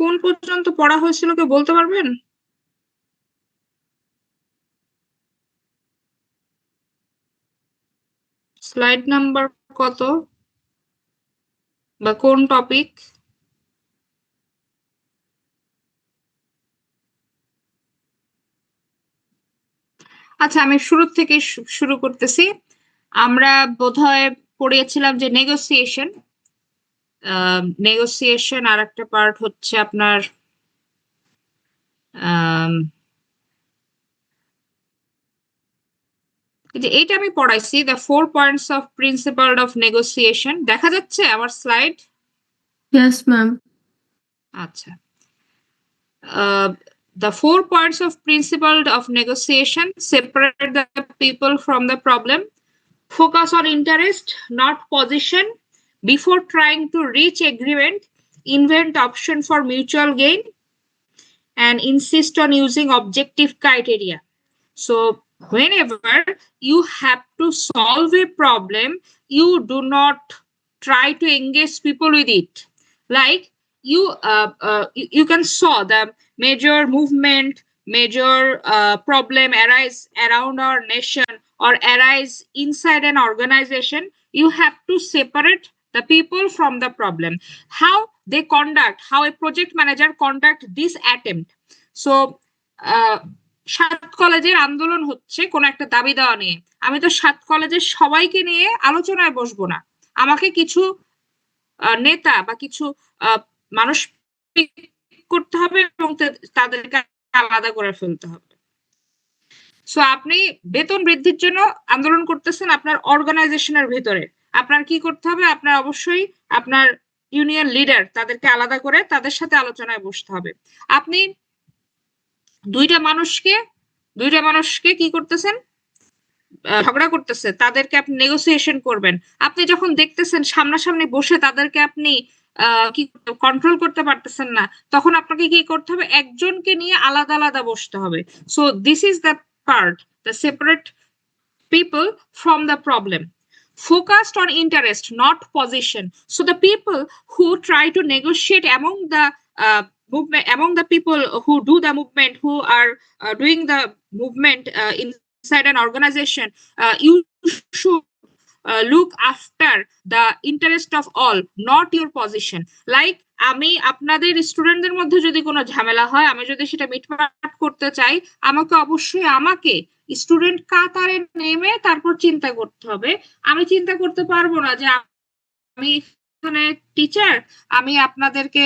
কোন পর্যন্ত পড়া হয়েছিল কেউ বলতে পারবেন? স্লাইড নাম্বার কত বা কোন টপিক? আচ্ছা, আমি শুরু থেকে শুরু করতেছি। আমরা বোধহয় পড়িয়েছিলাম যে নেগোসিয়েশন, আর একটা পার্ট হচ্ছে আপনার যে এইটা আমি পড়াইছি, the 4 points of principle of negotiation. দেখা যাচ্ছে আমার স্লাইড? Yes, ma'am. আচ্ছা, the 4 points of principle of negotiation: separate the people from the problem, focus on interest, not position, before trying to reach agreement, invent option for mutual gain, and insist on using objective criteria. So whenever you have to solve a problem, you do not try to engage people with it. Like you can saw the major movement, major problem arise around our nation or arise inside an organization. You have to separate the people from the problem. How they conduct, how a project manager conduct this attempt. So uh, 7 কলেজের আন্দোলন হচ্ছে কোন একটা দাবি দেওয়া নিয়ে। আমি তো 7 কলেজের সবাইকে নিয়ে আলোচনায় বসবো না। আমাকে কিছু নেতা বা কিছু মানুষ pick করতে হবে এবং তাদেরকে আলাদা করে ফেলতে হবে। সো আপনি বেতন বৃদ্ধির জন্য আন্দোলন করতেছেন আপনার অর্গানাইজেশনের ভেতরে। আপনার কি করতে হবে? আপনার অবশ্যই আপনার ইউনিয়ন লিডার তাদেরকে আলাদা করে তাদের সাথে আলোচনায় বসতে হবে। আপনি দুইটা মানুষকে কি করতেছেন? ঝগড়া করতেছে, তাদেরকে আপনি নেগোসিয়েশন করবেন। আপনি যখন দেখতেছেন সামনাসামনি বসে তাদেরকে আপনি কি কন্ট্রোল করতে পারতেছেন না, তখন আপনাকে কি করতে হবে? একজনকে নিয়ে আলাদা আলাদা বসতে হবে। So this is the part, the separate people from the problem, focused on interest, not position. So the people who try to negotiate among the movement, among the people who do the movement, who are doing the movement inside an organization, you should look after the interest of all, not your position. Like আমি আপনাদের স্টুডেন্টদের মধ্যে যদি কোনো ঝামেলা হয়, আমি যদি সেটা মিটমাট করতে চাই, আমাকে অবশ্যই আমাকে স্টুডেন্ট কাতারে নেমে তারপর চিন্তা করতে হবে। আমি চিন্তা করতে পারবো না যে আমি এখানে টিচার, আমি আপনাদেরকে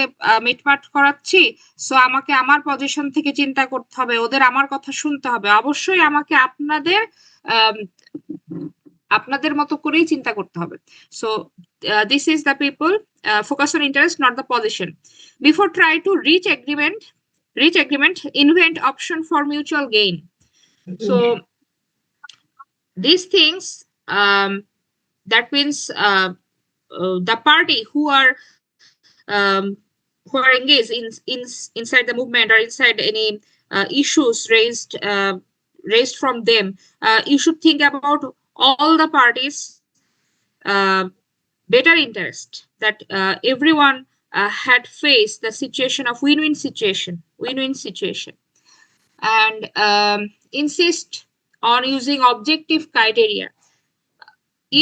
মিটমাট করাচ্ছি, সো আমাকে আমার পজিশন থেকে চিন্তা করতে হবে, ওদের আমার কথা শুনতে হবে। অবশ্যই আমাকে আপনাদের মতো করেই চিন্তা করতে হবে। So this is the people, focus on interest, not the position. Before try to reach agreement, invent option for mutual gain. So these things, that means the party who are engaged inside the movement or inside any issues raised from them, you should think about all the parties better interest, that everyone had faced the situation of win-win situation, and insist on using objective criteria.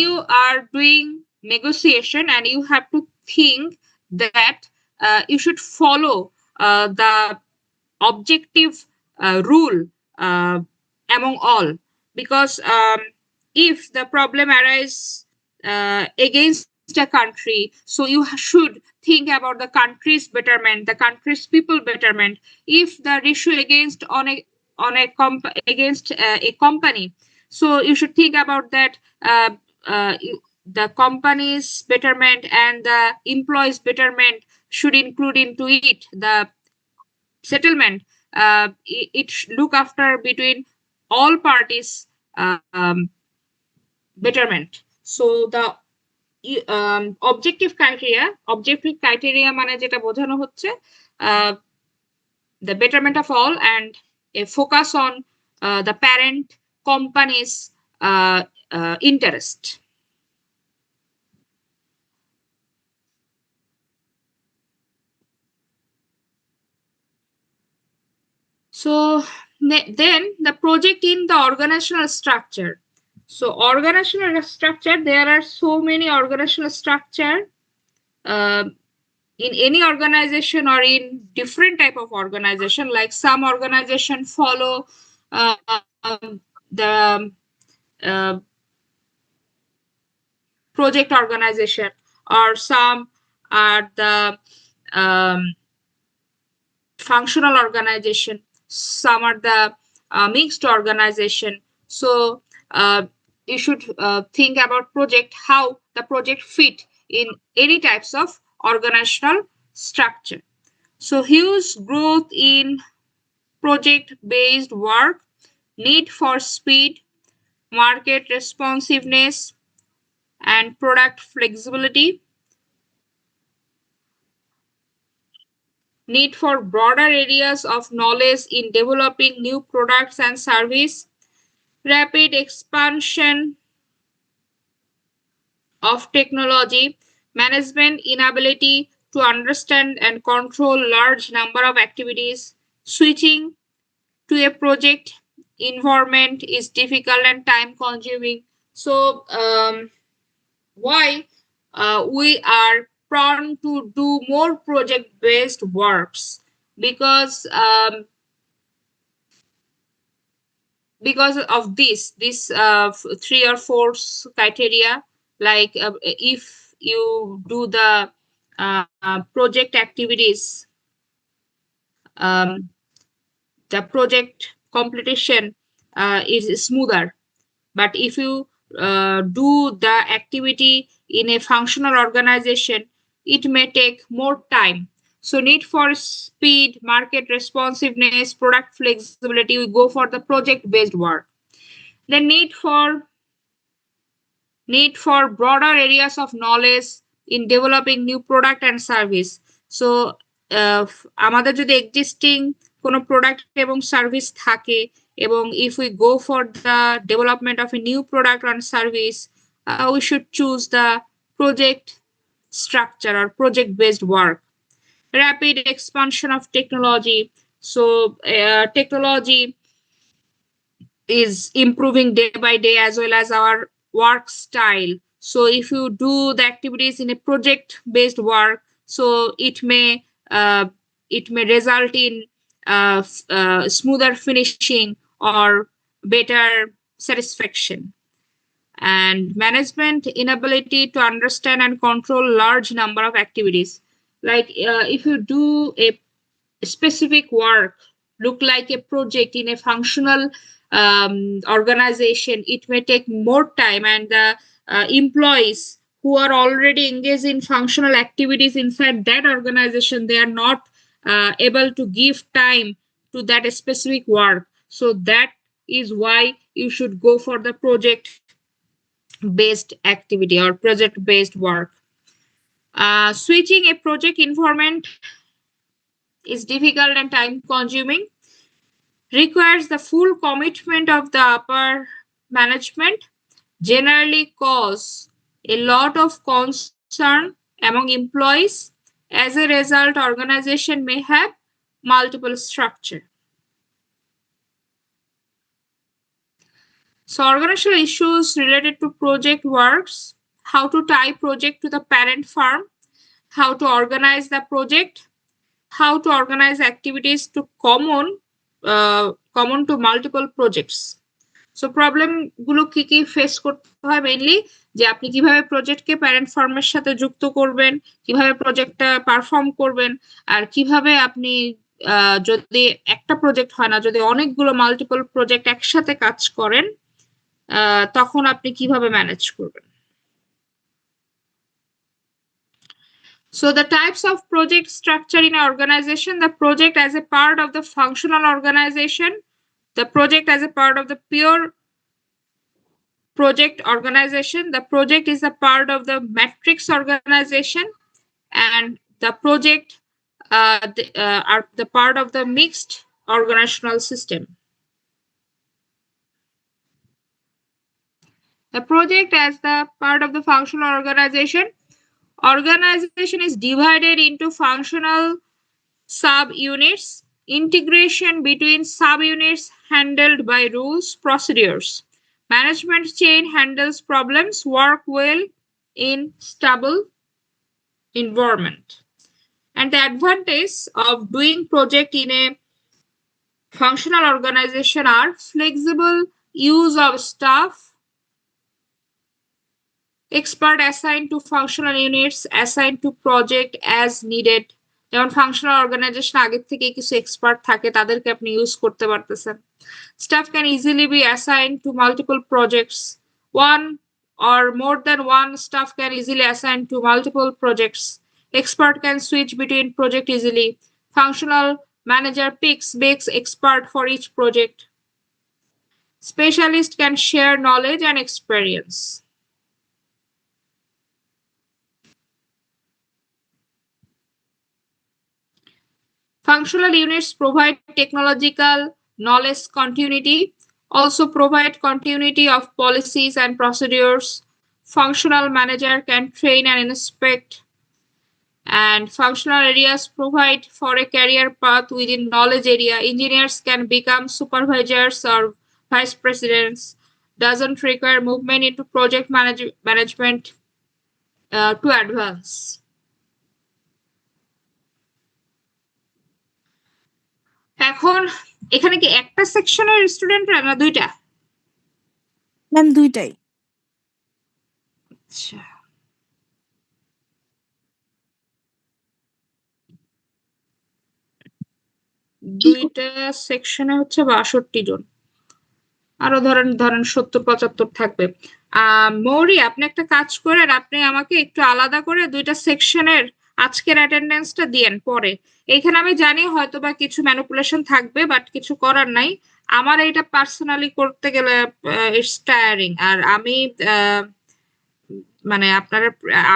You are doing negotiation and you have to think that you should follow the objective rule among all, because if the problem arises against a country, so you should think about the country's betterment, the country's people betterment. If the issue against a company, so you should think about that the company's betterment and the employees betterment should include into it the settlement. It look after between all parties betterment. So the objective criteria মানে যেটা বোঝানো হচ্ছে the betterment of all and a focus on the parent company's interest. So then the project in the organizational structure. So organizational structure, there are so many organizational structure uh, in any organization or in different type of organization. Like some organization follow the project organization, or some are the um, functional organization, some are the mixed organization. So you should think about project, how the project fit in any types of organizational structure. So huge growth in project based work, need for speed, market responsiveness, and product flexibility, need for broader areas of knowledge in developing new products and service, rapid expansion of technology, management inability to understand and control large number of activities, switching to a project environment is difficult and time consuming. So why we are prone to do more project based works? Because of this three or four criteria. Like if you do the project activities, um, the project completion is smoother. But if you do the activity in a functional organization, it may take more time. So need for speed, market responsiveness, product flexibility, we go for the project based work. The need for broader areas of knowledge in developing new product and service. So আমাদের যদি existing কোনো product এবং service থাকে, এবং if we go for the development of a new product and service, we should choose the project structure or project based work. Rapid expansion of technology. So technology is improving day by day, as well as our work style. So if you do the activities in a project based work, so it may result in smoother finishing or better satisfaction. And management inability to understand and control large number of activities. Like if you do a specific work look like a project in a functional organization, it may take more time, and the employees who are already engaged in functional activities inside that organization, they are not able to give time to that specific work. So that is why you should go for the project based activity or project based work. Switching a project environment is difficult and time consuming, requires the full commitment of the upper management, generally cause a lot of concern among employees. As a result, organization may have multiple structure. So organizational issues related to project works, how to tie project to the parent firm, how to organize the project, how to organize activities to common to multiple projects. So problem গুলো কি কি face করতে হয় mainly, যে আপনি কিভাবে প্রজেক্টকে parent ফার্মের সাথে যুক্ত করবেন, কিভাবে প্রজেক্টটা পারফর্ম করবেন, আর কিভাবে আপনি যদি একটা প্রজেক্ট হয় না, যদি অনেকগুলো মাল্টিপল প্রজেক্ট একসাথে কাজ করেন, তখন আপনি কিভাবে ম্যানেজ করবেন। So the types of project structure in an organization: the project as a part of the functional organization, the project as a part of the pure project organization, the project is a part of the matrix organization, and the project are the part of the mixed organizational system. The project as the part of the functional organization is divided into functional sub-units integration between subunits handled by rules, procedures. Management chain handles problems work well in stable environment. And the advantage of doing project in a functional organization are flexible use of staff, expert assigned to functional units, assigned to project as needed. যেমন functional organization আগের থেকে কিছু expert থাকে তাদেরকে আপনি use করতে পারতেছেন। Staff can easily be assigned to multiple projects. One or more than one staff can easily assign to multiple projects. Expert can switch between project easily. Functional manager picks best expert for each project. Specialist can share knowledge and experience. Functional units provide technological knowledge continuity, also provide continuity of policies and procedures. Functional manager can train and inspect, and functional areas provide for a career path within knowledge area. Engineers can become supervisors or vice presidents. Doesn't require movement into project management to advance. এখন এখানে কি একটা সেকশনের স্টুডেন্টরা না দুইটা? Ma'am দুইটাই। আচ্ছা, দুইটা সেকশনে হচ্ছে ৬২ জন, আরো ধরেন ৭০-৭৫ থাকবে। মৌরি, আপনি একটা কাজ করেন, আপনি আমাকে একটু আলাদা করে দুইটা সেকশনের আজকের অ্যাটেন্ডেন্সটা দিয়েন পরে। এইখানে আমি জানি হয়তো বা কিছু ম্যানিপুলেশন থাকবে, বাট কিছু করার নাই। আমার এটা পার্সোনালি করতে গেলে ইটস টায়ারিং। আর আমি মানে আপনারা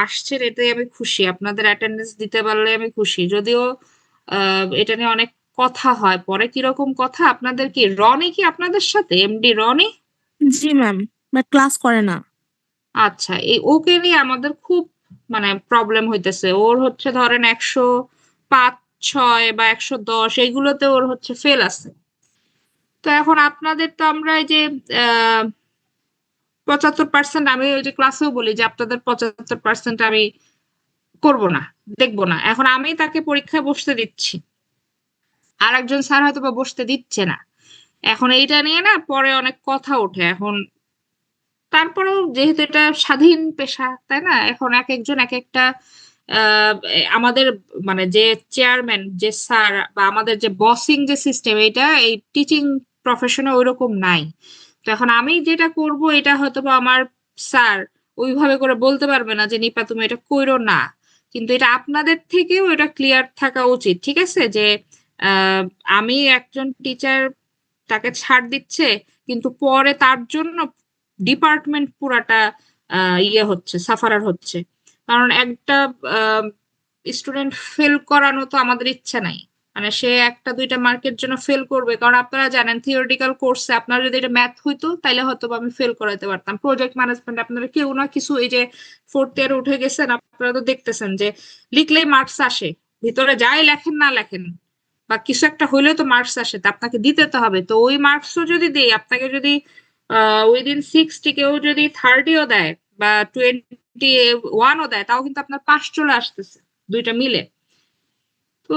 আসছেন এটাই আমি খুশি, আপনাদের অ্যাটেন্ডেন্স দিতে পারলে আমি খুশি। যদিও এটা নিয়ে অনেক কথা হয় পরে। কিরকম কথা? আপনাদের কি রনি কি আপনাদের সাথে, এমডি রনি? জি ম্যাম, বাট ক্লাস করে না। আচ্ছা, এই ওকে নিয়ে আমাদের খুব মানে প্রবলেম হইতেছে। ওর হচ্ছে ধরেন ১০৫-৬ বা ১১০ এইগুলোতে ওর হচ্ছে ফেল আছে। তো এখন আপনাদের তো আমরা এই যে ৭৫%, আমি ওই যে ক্লাসেও বলি যে আপনাদের ৭৫% আমি করব না, দেখবো না। এখন আমি তাকে পরীক্ষায় বসতে দিচ্ছি, আর একজন স্যার হয়তো বা বসতে দিচ্ছে না। এখন এইটা নিয়ে না পরে অনেক কথা ওঠে। এখন তারপরেও যেহেতু এটা স্বাধীন পেশা, তাই না? এখন এক একজন এক একটা আমাদের মানে যে চেয়ারম্যান, যে স্যার বা আমাদের যে বসিং যে সিস্টেম, এটা এই টিচিং প্রফেশনে ওইরকম নাই। তো এখন আমি যেটা করব এটা হয়তো বা আমার স্যার ওইভাবে করে বলতে পারবে না যে নিপা তুমি এটা কইরো না। কিন্তু এটা আপনাদের থেকেও এটা ক্লিয়ার থাকা উচিত, ঠিক আছে? যে আহ, আমি একজন টিচার, তাকে ছাড় দিচ্ছে, কিন্তু পরে তার জন্য ডিপার্টমেন্ট পুরাটা ইয়ে হচ্ছে, সাফারার হচ্ছে। কারণ একটা স্টুডেন্ট ফেল করানো তো আমাদের ইচ্ছা নাই। মানে সে একটা দুইটা মার্কের জন্য ফেল করবে, কারণ আপনারা জানেন থিওরিটিক্যাল কোর্সে আপনার যদি এটা ম্যাথ হইতো তাহলে হয়তো আমি ফেল করাতে পারতাম। প্রজেক্ট ম্যানেজমেন্ট আপনারা কেউ না কিছু, এই যে 4th ইয়ারে উঠে গেছেন, আপনারা তো দেখতেছেন যে লিখলেই মার্কস আসে, ভিতরে যাই লেখেন না লেখেন বা কিছু একটা হইলেও তো মার্কস আসে, তা আপনাকে দিতে তো হবে। তো ওই মার্কসও যদি দেই আপনাকে, যদি উইদিন 60 কেউ যদি 30ও দেয় বা 21ও দেয়, তাও কিন্তু আপনার পাস চলে আসতেছে দুইটা মিলে। তো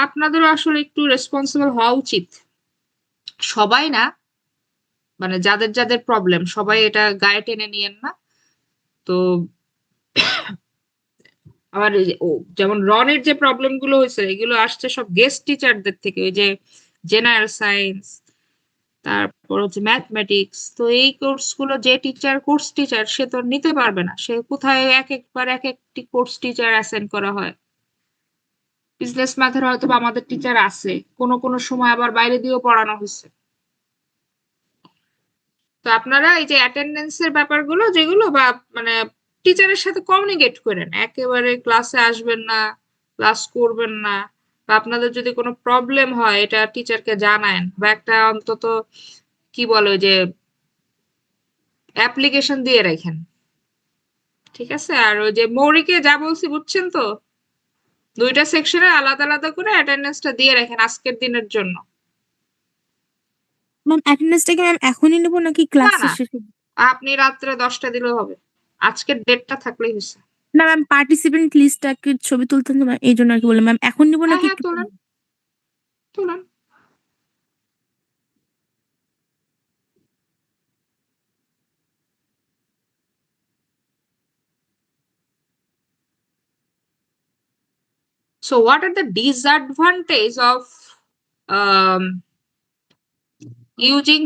আপনাদেরও আসলে একটু রেসপন্সিবল হওয়া উচিত। সবাই না, মানে যাদের যাদের প্রবলেম সবাই এটা গায়ে টেনে নিয়েন না। তো আবার যেমন রনের যে প্রবলেম গুলো হয়েছে, এগুলো আসছে সব গেস্ট টিচারদের থেকে। ওই যে জেনারেল সায়েন্স, তারপর হচ্ছে ম্যাথমেটিক্স। তো এই কোর্স গুলো যে টিচার কোর্স টিচার সে তো নিতে পারবে না। সে কোথায় এক একবার এক একটি কোর্স টিচার অ্যাসাইন করা হয়। বিজনেস ম্যাথের হয়তো বা আমাদের টিচার আছে, কোনো কোনো সময় আবার বাইরে দিয়েও পড়ানো হয়েছে। তো আপনারা এই যে অ্যাটেন্ডেন্সের ব্যাপারগুলো যেগুলো বা মানে টিচারের সাথে কমিউনিকেট করেন, একেবারে ক্লাসে আসবেন না, ক্লাস করবেন না, বা আপনাদের যদি কোনো প্রবলেম হয় এটা টিচারকে জানান, বা একটা অন্তত কি বলে ওই যে অ্যাপ্লিকেশন দিয়ে রাখেন, ঠিক আছে? আর ওই যে মৌরিকে যা বলছি বুঝছেন তো? দুইটা সেকশনে আলাদা আলাদা করে অ্যাটেন্ডেন্সটা দিয়ে রাখেন আজকের দিনের জন্য। ম্যাম অ্যাটেন্ডেন্সটা কি ম্যাম এখনই নেবো নাকি ক্লাস না শেষে? আপনি রাত্রে 10টা দিলেও হবে, আজকের ডেটটা থাকলেই হয়েছে। না ম্যাম পার্টিসিপেন্ট লিস্টটা কি ছবি তুলতে হবে এই জন্য আর কি বললাম ম্যাম এখন নিবো হ্যাঁ নাকি হ্যাঁ একটু তুলেন তুলেন। So what are the disadvantages of using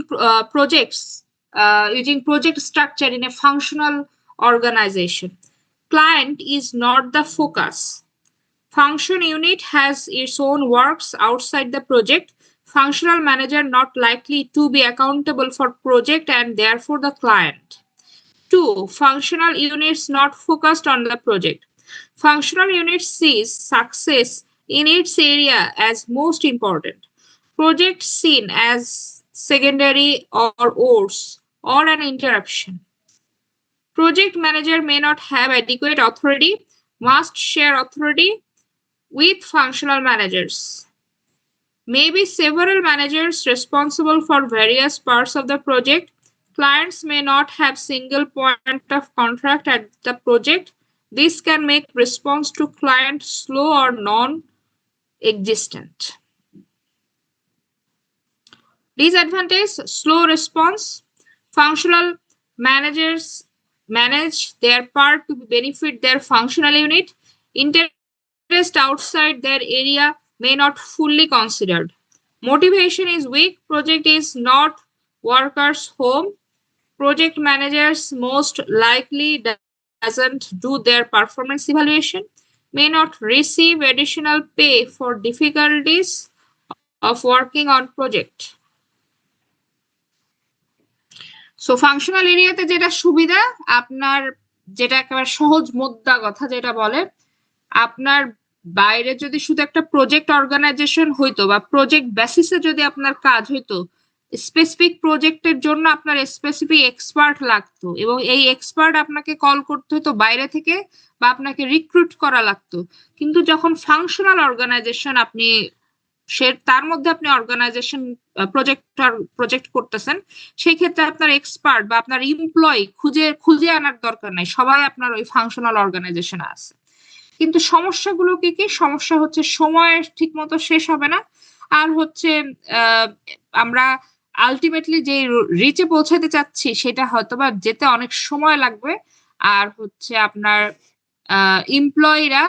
using project structure in a functional organization? Client is not the focus. Function unit has its own works outside the project. Functional manager not likely to be accountable for project and therefore the client. 2. Functional units not focused on the project. Functional unit sees success in its area as most important. Project seen as secondary or worse or an interruption. Project manager may not have adequate authority, must share authority with functional managers. Maybe several managers responsible for various parts of the project. Clients may not have single point of contact at the project. This can make response to client slow or non-existent. Disadvantage: slow response. Functional managers manage their part to benefit their functional unit. Interest outside their area may not fully considered. Motivation is weak. Project is not workers' home. Project managers most likely doesn't do their performance evaluation, may not receive additional pay for difficulties of working on project. So functional এরিয়াতে যেটা সুবিধা, আপনার যেটা একেবারে সহজ মোদ্দা কথা যেটা বলে, আপনার বাইরে যদি শুধু একটা প্রজেক্ট অর্গানাইজেশন হইতো বা প্রজেক্ট বেসিসে যদি আপনার কাজ হইতো, স্পেসিফিক প্রজেক্টের জন্য আপনার স্পেসিফিক এক্সপার্ট লাগতো এবং এই এক্সপার্ট আপনাকে কল করতে হতো বাইরে থেকে বা আপনাকে রিক্রুট করা লাগতো। কিন্তু যখন ফাংশনাল অর্গানাইজেশন আপনি তার মধ্যে আপনি অর্গানাইজেশন প্রজেক্ট করতেছেন, সেই ক্ষেত্রে আপনার এক্সপার্ট বা আপনার এমপ্লয়ি খুঁজে আনার দরকার নাই, সবাই আপনার ওই ফাংশনাল অর্গানাইজেশনে আছে। কিন্তু সমস্যাগুলো কি কি? সমস্যা হচ্ছে সময় ঠিক মতো শেষ হবে না, আর হচ্ছে আমরা আলটিমেটলি যে রিচে পৌঁছাতে চাচ্ছি সেটা হয়তোবা যেতে অনেক সময় লাগবে। আর হচ্ছে আপনার এমপ্লয়িরা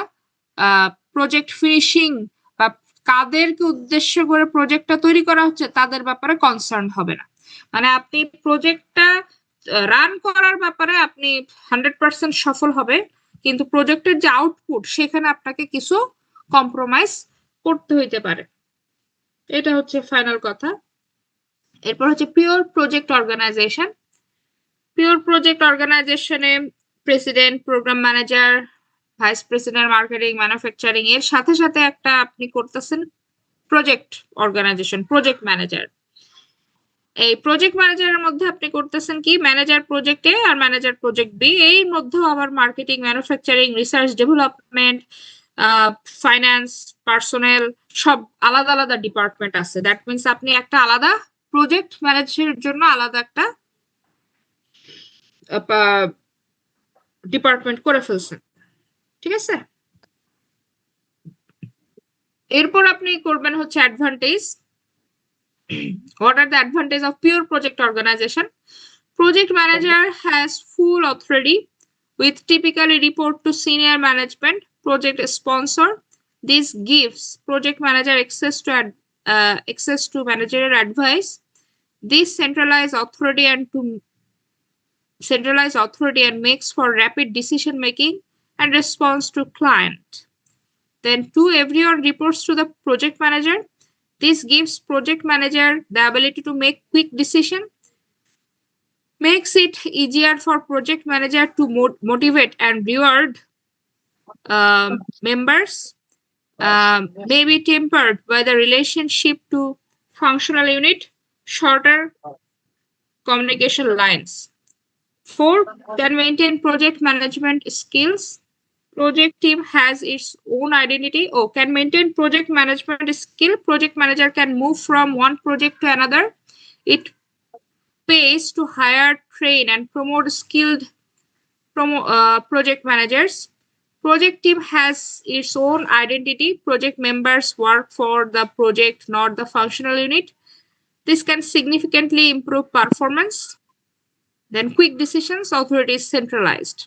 প্রজেক্ট ফিনিশিং বা কাদেরকে উদ্দেশ্য করে প্রজেক্টটা তৈরি করা হচ্ছে তাদের ব্যাপারে কনসার্ন হবে না। মানে আপনি প্রজেক্টটা রান করার ব্যাপারে আপনি 100% সফল হবে, কিন্তু প্রজেক্টের যে আউটপুট সেখানে আপনাকে কিছু কম্প্রোমাইজ করতে হইতে পারে। এটা হচ্ছে ফাইনাল কথা। এরপর হচ্ছে pure project organization. Pure project অর্গানাইজেশনে president, program manager, vice president marketing, manufacturing এর সাথে সাথে একটা আপনি করতেছেন প্রজেক্ট অর্গানাইজেশন, প্রজেক্ট ম্যানেজার। এই প্রজেক্ট ম্যানেজারের মধ্যে আপনি করতেছেন কি, ম্যানেজার প্রজেক্ট এ আর ম্যানেজার প্রজেক্ট বি, এই মধ্যেও আবার marketing, manufacturing, research development, finance, personnel সব আলাদা আলাদা ডিপার্টমেন্ট আছে। দ্যাট মিনস আপনি একটা আলাদা প্রজেক্ট ম্যানেজারের জন্য আলাদা একটা ডিপার্টমেন্ট করে ফেলছেন, ঠিক আছে? এরপর আপনি করবেন হচ্ছে advantage. What are the advantages of pure project organization? Project manager has full authority with typically report to senior management, project sponsor. This gives project manager access to managerial advice. This centralized authority and makes for rapid decision making and response to client. Then 2, everyone reports to the project manager. This gives project manager the ability to make quick decision, makes it easier for project manager to motivate and reward members, may be tempered by the relationship to functional unit, shorter communication lines. 4, can maintain project management skills. Project team has its own identity. Oh, can maintain project management skill. Project manager can move from one project to another. It pays to hire, train, and promote skilled project managers. Project team has its own identity. Project members work for the project, not the functional unit. This can significantly improve performance. Then quick decisions, authority is centralized.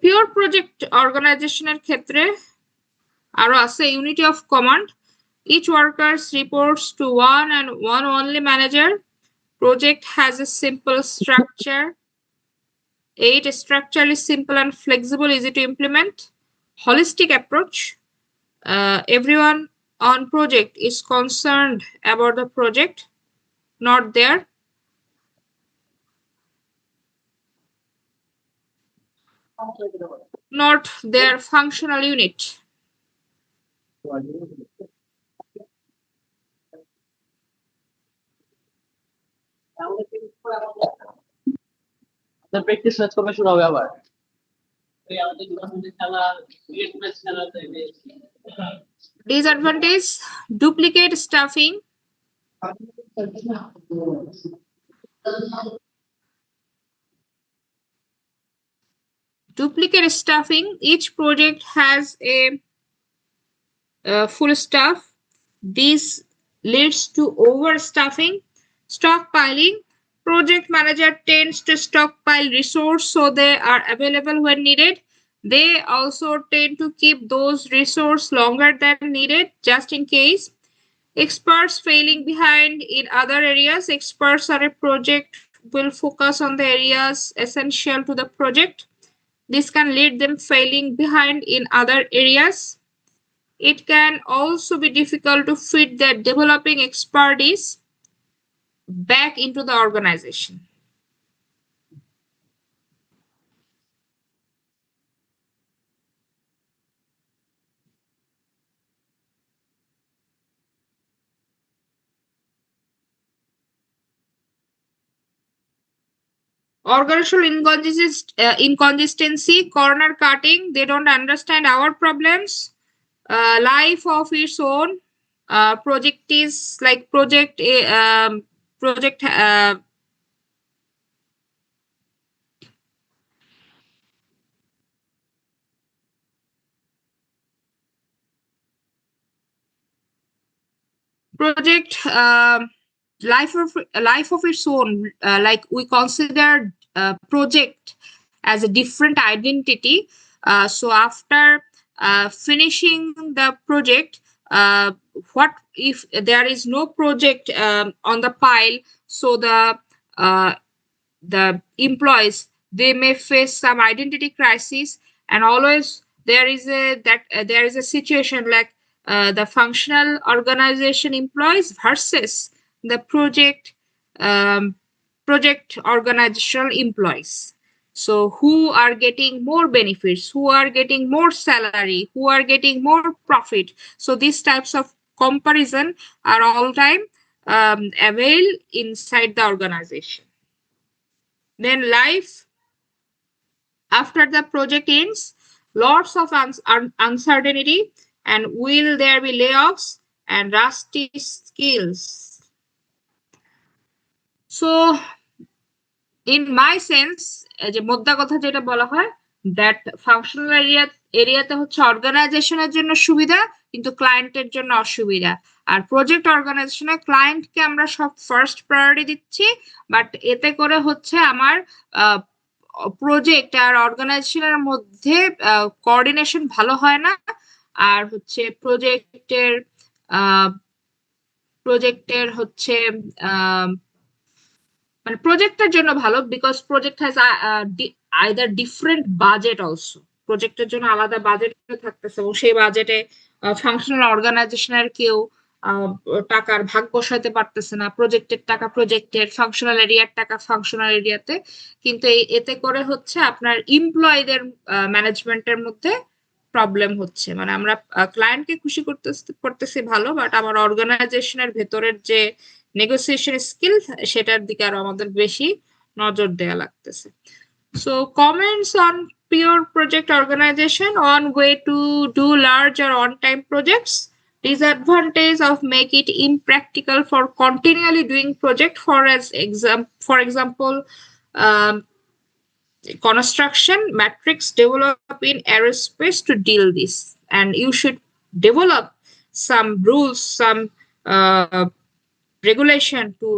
Pure project অর্গানাইজেশনের ক্ষেত্রে আরো আছে unity of command each workers reports to one and one only manager project has a simple structure. 8 structure is simple and flexible, easy to implement. Holistic approach. Everyone on project is concerned about the project, not their functional unit. Practice match কবে শুরু হবে আবার? Disadvantage, duplicate staffing. Duplicate staffing. Each project has a full staff. This leads to overstaffing. Stockpiling. Project manager tends to stockpile resource so they are available when needed. They also tend to keep those resource longer than needed just in case. Experts failing behind in other areas. Experts on a project will focus on the areas essential to the project. This can lead them failing behind in other areas. It can also be difficult to fit their developing expertise back into the organization. Organizational inconsistency, corner cutting, they don't understand our problems. Life of its own. Project is like project life of its own. Like we consider project as a different identity. So after finishing the project, what if there is no project on the pile? So the employees, they may face some identity crisis, and always there is a situation like the functional organization employees versus the project organizational employees. So who are getting more benefits, who are getting more salary, who are getting more profit? So these types of comparison are all time avail inside the organization. Then life after the project ends, lots of uncertainty, and will there be layoffs and rusty skills? So in my sense, যে মোদ্দা কথা যেটা বলা হয়, that functional এরিয়াতে হচ্ছে অর্গানাইজেশনের জন্য সুবিধা কিন্তু ক্লায়েন্টের জন্য অসুবিধা। আর প্রজেক্ট অর্গানাইজেশনে ক্লায়েন্টকে আমরা সব ফার্স্ট প্রায়োরিটি দিচ্ছি, বাট এতে করে হচ্ছে আমার প্রজেক্ট আর অর্গানাইজেশনের মধ্যে কোঅর্ডিনেশন ভালো হয় না। আর হচ্ছে প্রজেক্টের হচ্ছে মানে প্রজেক্টের জন্য ভালো, because project has either different budget also. প্রজেক্টের জন্য আলাদা বাজেট থাকতেছে এবং সেই বাজেটে ফাংশনাল অর্গানাইজেশনের কেউ টাকার ভাগ বসাতে পারতেছে না। প্রজেক্টের টাকা প্রজেক্টের, ফাংশনাল এরিয়ার টাকা ফাংশনাল এরিয়াতে। কিন্তু এতে করে হচ্ছে আপনার এমপ্লয়ীদের ম্যানেজমেন্টের মধ্যে প্রবলেম হচ্ছে। মানে আমরা ক্লায়েন্টকে খুশি করতেছি ভালো, বাট আমার অর্গানাইজেশনের ভেতরের যে নেগোসিয়েশন স্কিল সেটার দিকে আরো আমাদের বেশি নজর দেওয়া লাগতেছে। So comments on pure project organization, on way to do large or on-time projects. Disadvantage of make it impractical for continually doing project for example, um, construction matrix develop in aerospace to deal this, and you should develop some rules, some regulation to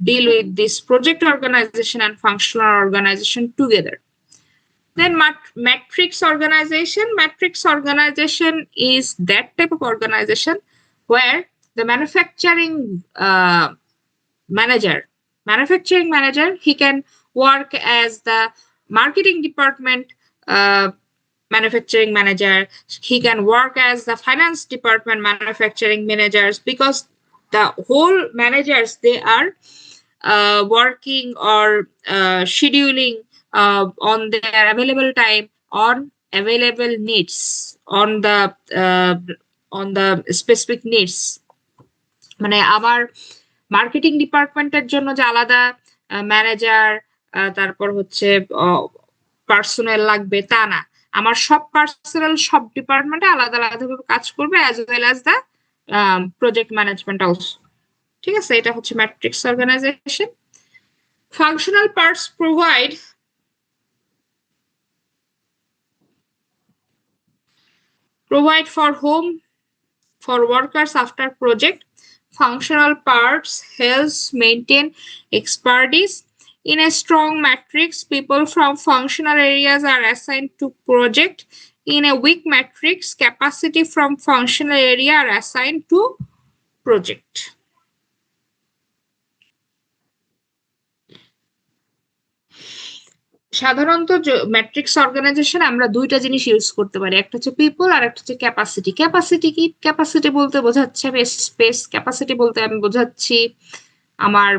deal with this project organization and functional organization together. Then matrix organization is that type of organization where the manufacturing manager, he can work as the marketing department manufacturing manager, he can work as the finance department manufacturing managers, because the whole managers, they are working or scheduling on their available time, on available needs, on the specific needs. মানে আমার marketing ডিপার্টমেন্টের জন্য যে আলাদা manager, তারপর হচ্ছে personal লাগবে তা না, আমার সব পার্সোনাল সব ডিপার্টমেন্টে আলাদা আলাদা ভাবে কাজ করবে, as well as the project management also. ঠিক আছে, এটা হচ্ছে matrix organisation. Functional parts provide for home for workers after project. Functional parts helps maintain expertise. In a strong matrix, people from functional areas are assigned to project. In a weak matrix, capacity from functional area are assigned to project. সাধারণত matrix organisation আমরা দুইটা জিনিস use করতে পারি, একটা হচ্ছে people আর একটা হচ্ছে ক্যাপাসিটি। ক্যাপাসিটি কি? ক্যাপাসিটি বলতে বোঝাচ্ছে আমি স্পেস, ক্যাপাসিটি বলতে আমি বোঝাচ্ছি আমার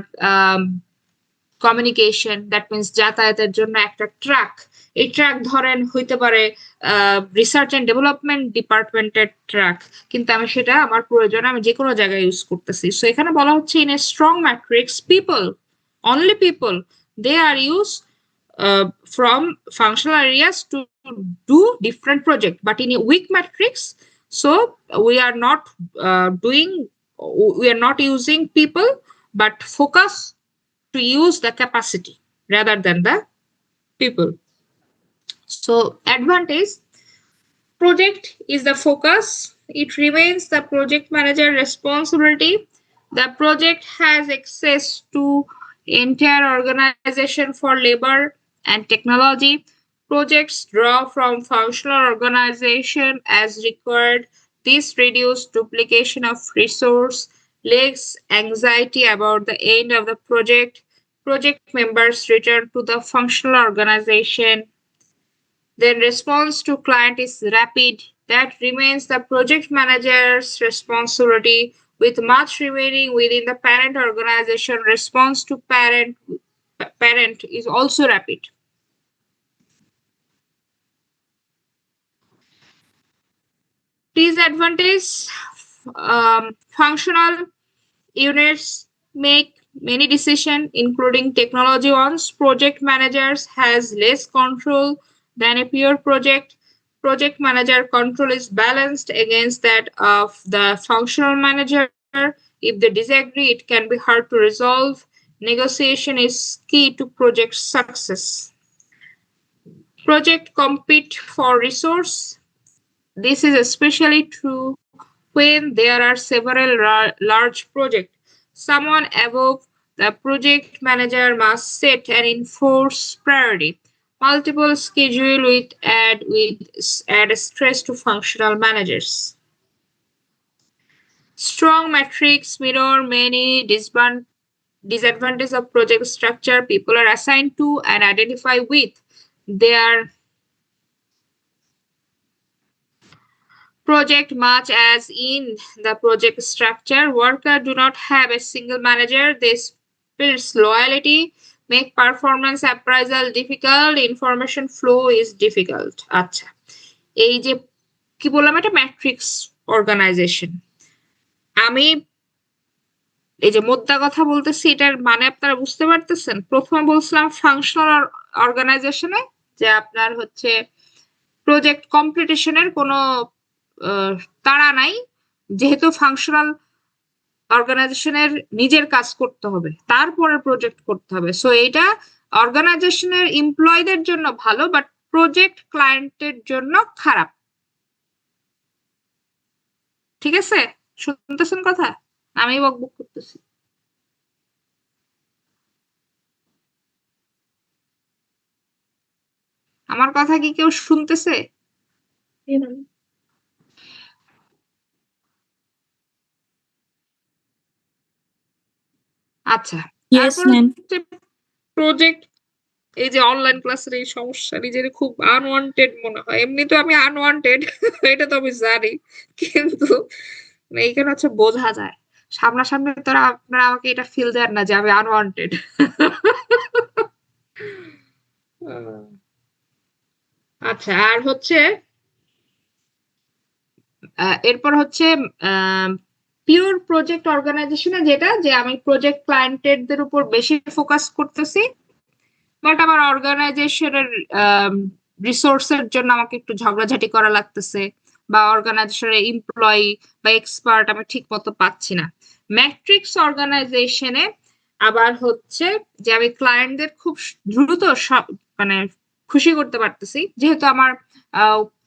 কমিউনিকেশন, দ্যাট মিনস যাতায়াতের জন্য একটা ট্রাক। এই ট্রাক ধরেন হইতে পারে রিসার্চ এন্ড ডেভেলপমেন্ট ডিপার্টমেন্টের ট্রাক, কিন্তু আমি সেটা আমার প্রয়োজনে আমি যে কোনো জায়গায় ইউজ করতেছি। সো এখানে বলা হচ্ছে in a strong matrix people, only people, they are use from functional areas to do different project, but in a weak matrix, so we are not using people, but focus to use the capacity rather than the people. So advantage, project is the focus, it remains the project manager responsibility. The project has access to entire organization for labor and technology. Projects draw from functional organization as required. This reduces duplication of resource, less anxiety about the end of the project. Project members return to the functional organization. Then response to client is rapid. That remains the project manager's responsibility, with much remaining within the parent organization. Response to parent is also rapid. Disadvantage, functional units make many decisions, including technology ones. Project managers has less control than a pure project. Project manager control is balanced against that of the functional manager. If they disagree, it can be hard to resolve. Negotiation is key to project success. Project compete for resource. This is especially true when there are several large projects. Someone above the project manager must set and enforce priority. Multiple schedule add stress to functional managers. Strong matrix mirror many disadvantages of project structure people are assigned to and identify with. Their project much as in the project structure, workers do not have a single manager. This builds loyalty, make performance appraisal difficult, information flow is difficult. আচ্ছা, এই যে কি বললাম, এটা matrix organisation. আমি এই যে মোদ্দা কথা বলতেছি, এটার মানে আপনারা বুঝতে পারতেছেন? প্রথমে বলছিলাম ফাংশনাল অর্গানাইজেশনে যে আপনার হচ্ছে প্রজেক্ট কমপ্লিটেশনের কোনো তাড়া নাই, যেহেতু ফাংশনাল অর্গানাইজেশনের নিজের কাজ করতে হবে, তারপরে প্রজেক্ট করতে হবে। সো এটা অর্গানাইজেশনের এমপ্লয়ীদের জন্য ভালো, বাট প্রজেক্ট ক্লায়েন্টের জন্য খারাপ। ঠিক আছে, শুনতেছেন কথা? আমি বকবক করতেছি। আমার কথা কি কেউ শুনতেছে? আচ্ছা, ইয়েস তারপর ম্যাম। প্রজেক্ট, এই যে অনলাইন ক্লাসের এই সমস্যা, নিজের খুব আনওয়ান্টেড মনে হয়। এমনি তো আমি আনওয়ান্টেড, এটা তো আমি জানি, কিন্তু এইখানে হচ্ছে বোঝা যায় সামনাসামনি, তোরা আপনারা আমাকে এটা ফিল দেন না যে আমি আনওয়ান্টেড। আচ্ছা, আর হচ্ছে এরপর হচ্ছে পিওর প্রজেক্ট অর্গানাইজেশনে যেটা, যে আমি প্রজেক্ট ক্লায়েন্টদের উপর বেশি ফোকাস করতেছি, বাট আমার অর্গানাইজেশনের রিসোর্সের জন্য আমাকে একটু ঝগড়াঝাটি করা লাগতেছে, বা অর্গানাইজেশনের এমপ্লয়ি বা এক্সপার্ট আমি ঠিক মতো পাচ্ছি না। ম্যাট্রিক্স অর্গানাইজেশনে আবার হচ্ছে যে আমি ক্লায়েন্টদের খুব দ্রুত মানে খুশি করতে পারতেছি, যেহেতু আমার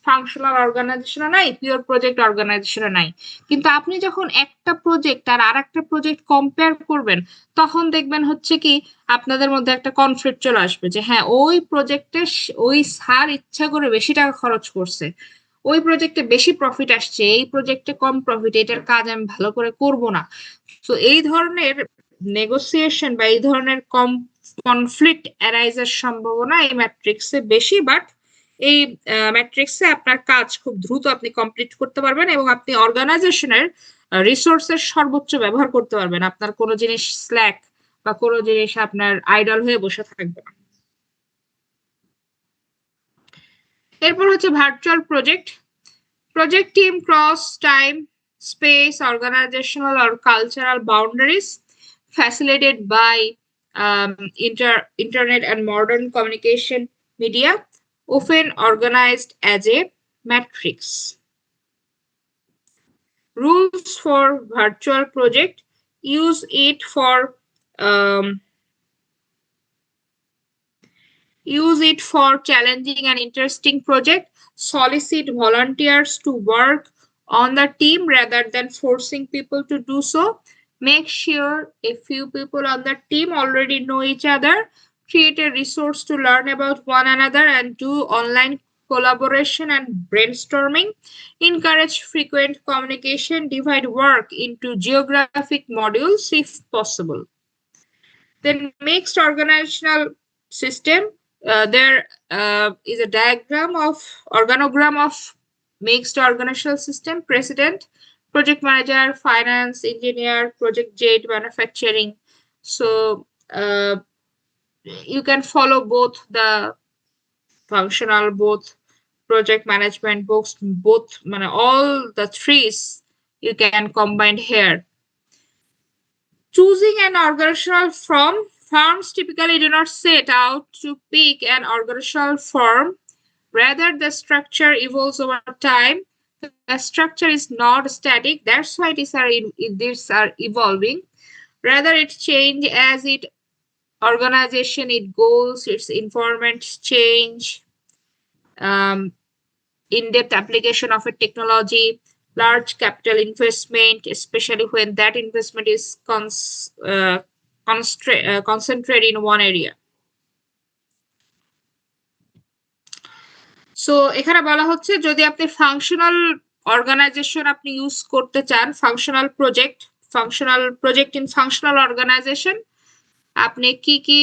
ফাংশনাল অর্গানাইজেশনে নাই, পিওর প্রজেক্ট অর্গানাইজেশনে নাই। কিন্তু আপনি যখন একটা প্রজেক্ট আর আরেকটা প্রজেক্ট কম্পেয়ার করবেন, তখন দেখবেন হচ্ছে কি আপনাদের মধ্যে একটা কনফ্লিক্ট চলে আসবে, যে হ্যাঁ ওই প্রজেক্টে ওই স্যার ইচ্ছা করে বেশি টাকা খরচ করছে, ওই প্রজেক্টে বেশি প্রফিট আসছে, এই প্রজেক্টে কম প্রফিট, এটার কাজ আমি ভালো করে করব না। তো এই ধরনের নেগোসিয়েশন বা এই ধরনের কনফ্লিক্ট অ্যারাইজের সম্ভাবনা এই ম্যাট্রিক্সে বেশি, বাট এই ম্যাট্রিক্সে আপনার কাজ খুব দ্রুত আপনি কমপ্লিট করতে পারবেন, এবং আপনি অর্গানাইজেশনের রিসোর্সের সর্বোচ্চ ব্যবহার করতে পারবেন। আপনার কোনো জিনিস স্ল্যাক বা কোনো জিনিস আপনার আইডল হয়ে বসে থাকবে না। এরপর হচ্ছে virtual project. Project team cross time, space, organizational or cultural boundaries, facilitated by internet and modern communication media, often organized as a matrix. Rules for virtual project: use it for challenging and interesting project. Solicit volunteers to work on the team rather than forcing people to do so. Make sure a few people on the team already know each other. Create a resource to learn about one another and do online collaboration and brainstorming. Encourage frequent communication. Divide work into geographic modules if possible. Then mixed organizational system. There is a organogram of mixed organizational system: president, project manager, finance, engineer, project jet, manufacturing. So you can follow both the functional, both project management, both all the threes you can combine here. Choosing an organizational firm. Firms typically do not set out to pick an organizational firm. Rather, the structure evolves over time. The structure is not static. That's why these are evolving. Rather, it changes as it organization it goes, its environment change, in-depth application of a technology, large capital investment, especially when that investment is concentrated in one area. So এখানে বলা হচ্ছে যদি আপনি functional organisation আপনি use করতে চান, functional project in functional organisation, আপনি কি কি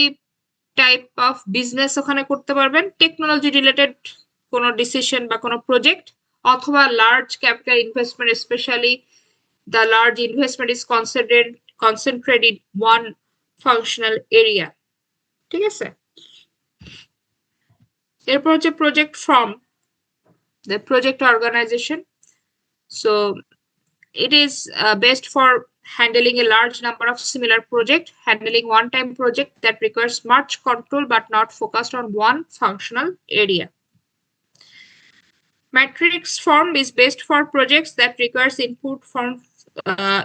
টাইপ অফ বিজনেস ওখানে করতে পারবেন? টেকনোলজি রিলেটেড কোনো ডিসিশন বা কোনো প্রজেক্ট, অথবা large capital investment, specially the large investment is concentrated one functional area. ঠিক আছে, এরপর হচ্ছে project form, the project organization. So it is best for handling a large number of similar projects. Handling one-time project that requires much control but not focused on one functional area. Matrix form is best for projects that requires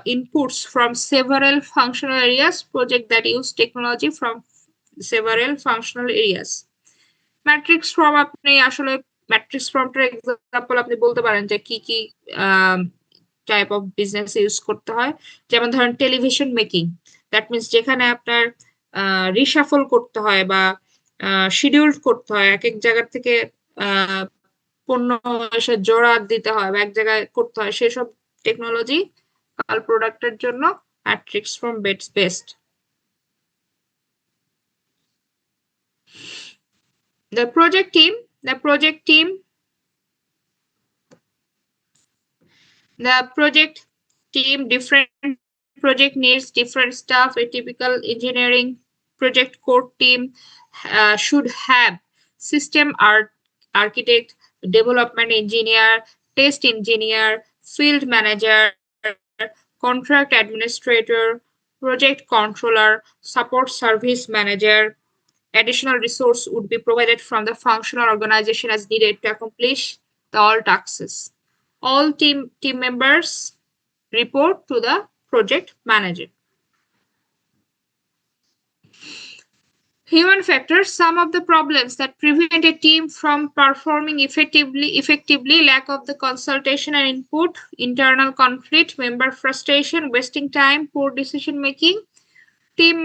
inputs from several functional areas, project that use technology from several functional areas. Matrix form আপনি আসলে matrix ফর্মটার example আপনি বলতে পারেন যে কি কি type of business use করতে হয়, যেমন ধরেন টেলিভিশন মেকিং, দ্যাট মিনস যেখানে আপনার রিশাফল করতে হয় বা শিডিউল করতে হয়, এক এক জায়গা থেকে পণ্য এসে জোড়া দিতে হয় বা এক জায়গায় করতে হয়, সেসব টেকনোলজি কাল প্রোডাক্টের জন্য matrix form best. The project team, the project team, different project needs different stuff. A typical engineering project core team should have system architect, development engineer, test engineer, field manager, contract administrator, project controller, support service manager. Additional resource would be provided from the functional organization as needed to accomplish all tasks. All team members report to the project manager. Human factors, some of the problems that prevent a team from performing effectively, lack of the consultation and input, internal conflict, member frustration, wasting time, poor decision making, team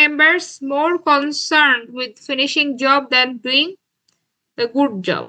members more concerned with finishing job than doing a good job.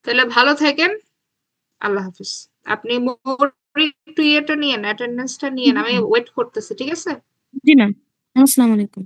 তাহলে ভালো থাকেন, আল্লাহ হাফিজ। আপনি একটু ইয়েটা নিয়েন, অ্যাটেন্ডেন্সটা নিয়েন, আমি wait করতেছি, ঠিক আছে? জি ম্যাম, আসসালামু আলাইকুম।